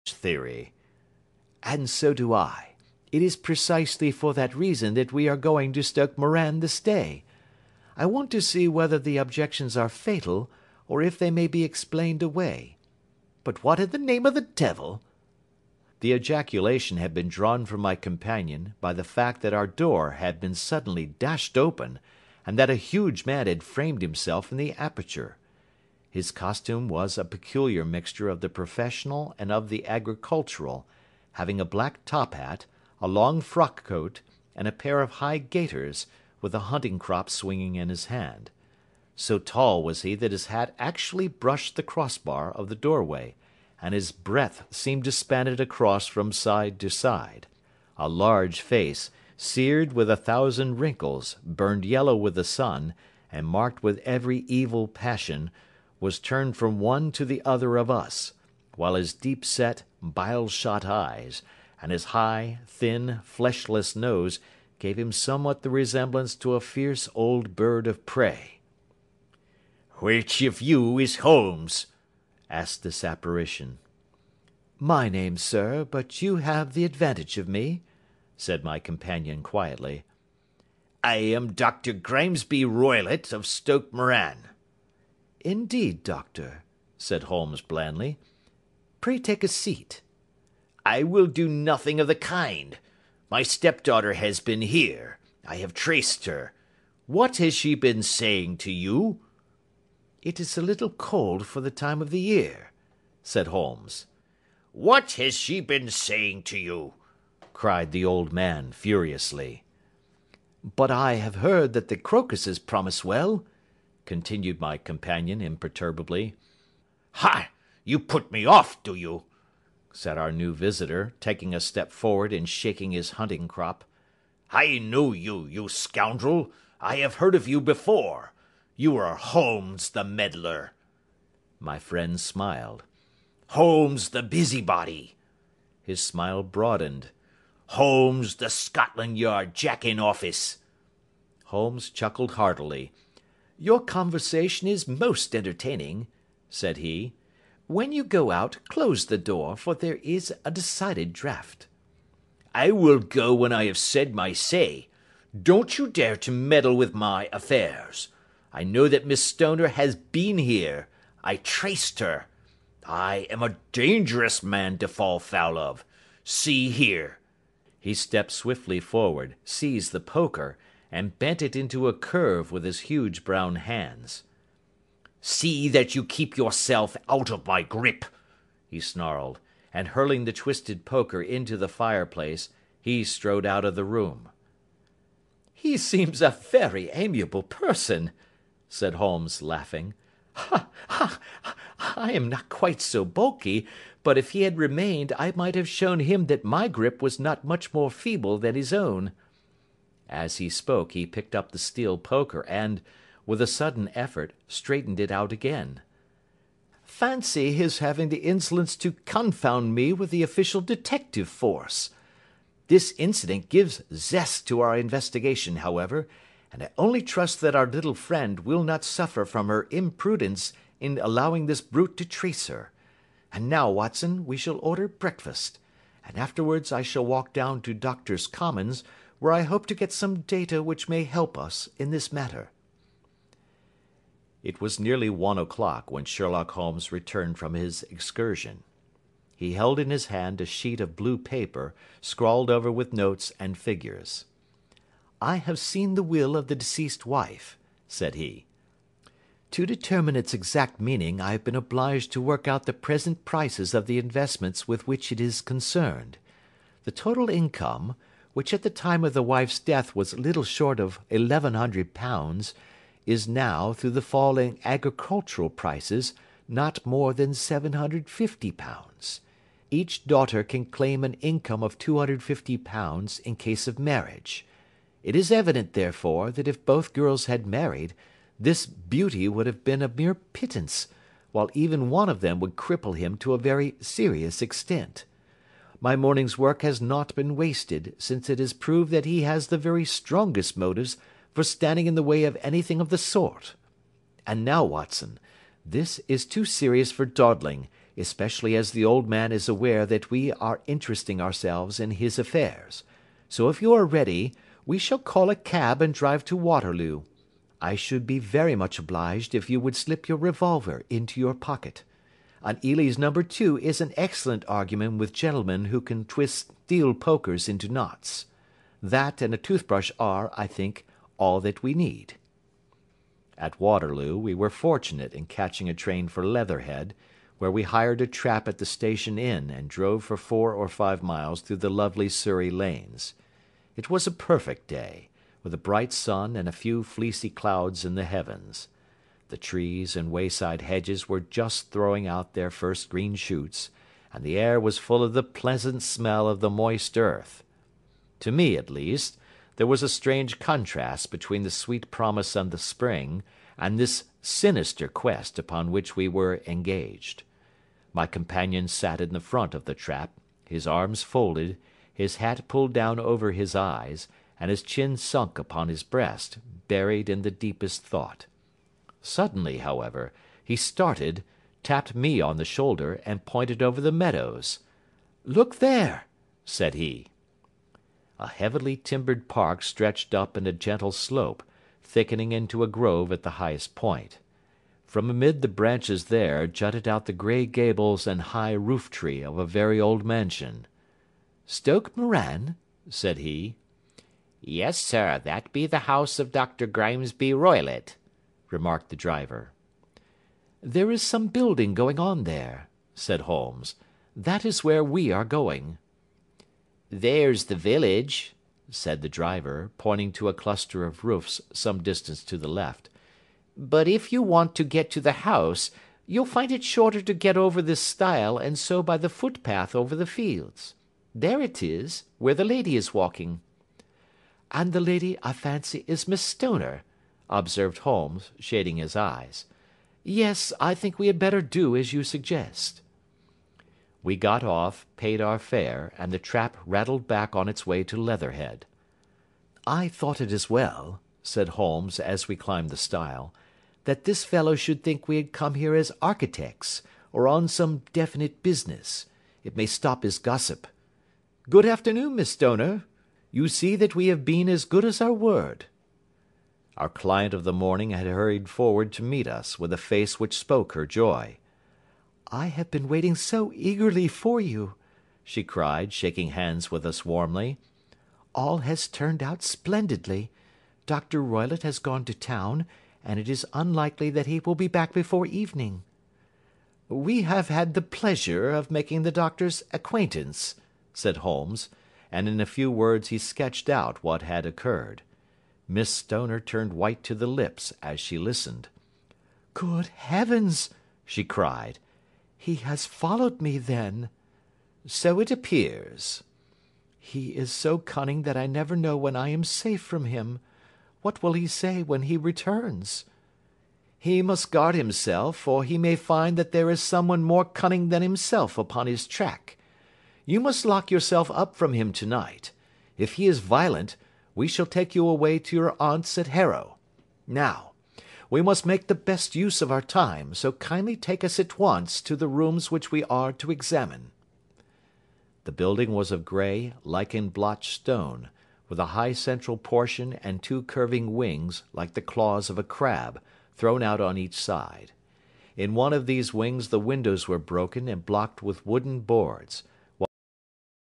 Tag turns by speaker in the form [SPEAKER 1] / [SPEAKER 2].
[SPEAKER 1] theory."
[SPEAKER 2] "And so do I. It is precisely for that reason that we are going to Stoke Moran this day. I want to see whether the objections are fatal, or if they may be explained away. But what in the name of the devil—" The ejaculation had been drawn from my companion by the fact that our door had been suddenly dashed open, and that a huge man had framed himself in the aperture. His costume was a peculiar mixture of the professional and of the agricultural, having a black top hat, a long frock coat, and a pair of high gaiters, with a hunting crop swinging in his hand. So tall was he that his hat actually brushed the crossbar of the doorway, and his breadth seemed to span it across from side to side. A large face, seared with 1,000 wrinkles, burned yellow with the sun, and marked with every evil passion, was turned from one to the other of us, while his deep-set, bile-shot eyes, and his high, thin, fleshless nose gave him somewhat the resemblance to a fierce old bird of prey.
[SPEAKER 1] "Which of you is Holmes?" asked this apparition.
[SPEAKER 2] "My name, sir, but you have the advantage of me," said my companion quietly.
[SPEAKER 1] "I am Dr. Grimesby Roylott of Stoke Moran."
[SPEAKER 2] "Indeed, doctor," said Holmes blandly. "Pray take a seat."
[SPEAKER 1] "I will do nothing of the kind. My stepdaughter has been here. I have traced her. What has she been saying to you?"
[SPEAKER 2] "It is a little cold for the time of the year," said Holmes.
[SPEAKER 1] "What has she been saying to you?" cried the old man furiously.
[SPEAKER 2] "But I have heard that the crocuses promise well," continued my companion imperturbably.
[SPEAKER 1] "Ha! You put me off, do you?"
[SPEAKER 2] said our new visitor, taking a step forward and shaking his hunting crop.
[SPEAKER 1] "I know you, you scoundrel. I have heard of you before. You are Holmes the meddler."
[SPEAKER 2] My friend smiled.
[SPEAKER 1] "Holmes the busybody."
[SPEAKER 2] His smile broadened.
[SPEAKER 1] "Holmes the Scotland Yard Jack-in-Office."
[SPEAKER 2] Holmes chuckled heartily. "Your conversation is most entertaining," said he. "When you go out, close the door, for there is a decided draught."
[SPEAKER 1] "I will go when I have said my say. Don't you dare to meddle with my affairs. I know that Miss Stoner has been here. I traced her. I am a dangerous man to fall foul of. See here."
[SPEAKER 2] He stepped swiftly forward, seized the poker, and bent it into a curve with his huge brown hands.
[SPEAKER 1] "See that you keep yourself out of my grip," he snarled, and hurling the twisted poker into the fireplace, he strode out of the room.
[SPEAKER 2] "He seems a very amiable person," said Holmes, laughing. "Ha, ha! I am not quite so bulky, but if he had remained I might have shown him that my grip was not much more feeble than his own." As he spoke he picked up the steel poker and, with a sudden effort, straightened it out again. "Fancy his having the insolence to confound me with the official detective force! This incident gives zest to our investigation, however, and I only trust that our little friend will not suffer from her imprudence in allowing this brute to trace her. And now, Watson, we shall order breakfast, and afterwards I shall walk down to Doctors' Commons, where I hope to get some data which may help us in this matter." It was nearly 1 o'clock when Sherlock Holmes returned from his excursion. He held in his hand a sheet of blue paper, scrawled over with notes and figures. "I have seen the will of the deceased wife," said he. "To determine its exact meaning I have been obliged to work out the present prices of the investments with which it is concerned. The total income, which at the time of the wife's death was little short of £1,100, is now, through the fall in agricultural prices, not more than £750. Each daughter can claim an income of £250 in case of marriage. It is evident, therefore, that if both girls had married, this beauty would have been a mere pittance, while even one of them would cripple him to a very serious extent. My morning's work has not been wasted, since it has proved that he has the very strongest motives for standing in the way of anything of the sort. And now, Watson, this is too serious for dawdling. especially as the old man is aware that we are interesting ourselves in his affairs. So if you are ready, we shall call a cab and drive to Waterloo. I should be very much obliged if you would slip your revolver into your pocket. An Ely's No. 2 is an excellent argument with gentlemen who can twist steel pokers into knots. That and a toothbrush are, I think, all that we need." At Waterloo we were fortunate in catching a train for Leatherhead, where we hired a trap at the station inn and drove for 4 or 5 miles through the lovely Surrey lanes. It was a perfect day, with a bright sun and a few fleecy clouds in the heavens. The trees and wayside hedges were just throwing out their first green shoots, and the air was full of the pleasant smell of the moist earth. To me, at least, there was a strange contrast between the sweet promise of the spring and this sinister quest upon which we were engaged. My companion sat in the front of the trap, his arms folded, his hat pulled down over his eyes, and his chin sunk upon his breast, buried in the deepest thought. Suddenly, however, he started, tapped me on the shoulder, and pointed over the meadows. "Look there," said he. A heavily timbered park stretched up in a gentle slope, thickening into a grove at the highest point. From amid the branches there jutted out the grey gables and high roof-tree of a very old mansion. "Stoke Moran?" said he. "Yes, sir, that be the house of Dr. Grimesby Roylott," remarked the driver. "There is some building going on there," said Holmes. "That is where we are going." "There's the village," said the driver, pointing to a cluster of roofs some distance to the left. "But if you want to get to the house, you'll find it shorter to get over this stile and so by the footpath over the fields. There it is, where the lady is walking." "And the lady, I fancy, is Miss Stoner," observed Holmes, shading his eyes. "Yes, I think we had better do as you suggest." We got off, paid our fare, and the trap rattled back on its way to Leatherhead. "I thought it as well," said Holmes as we climbed the stile, "that this fellow should think we had come here as architects, or on some definite business. It may stop his gossip. Good afternoon, Miss Stoner. You see that we have been as good as our word." Our client of the morning had hurried forward to meet us with a face which spoke her joy. "I have been waiting so eagerly for you," she cried, shaking hands with us warmly. "All has turned out splendidly. Dr. Roylott has gone to town, and it is unlikely that he will be back before evening." "We have had the pleasure of making the doctor's acquaintance," said Holmes, and in a few words he sketched out what had occurred. Miss Stoner turned white to the lips as she listened. "Good heavens!" she cried. "He has followed me, then?" "So it appears." "He is so cunning that I never know when I am safe from him. What will he say when he returns?" "He must guard himself, for he may find that there is someone more cunning than himself upon his track. You must lock yourself up from him tonight. If he is violent, we shall take you away to your aunt's at Harrow. Now, we must make the best use of our time, so kindly take us at once to the rooms which we are to examine." The building was of grey, lichen-blotched stone, with a high central portion and 2 curving wings like the claws of a crab, thrown out on each side. In one of these wings the windows were broken and blocked with wooden boards,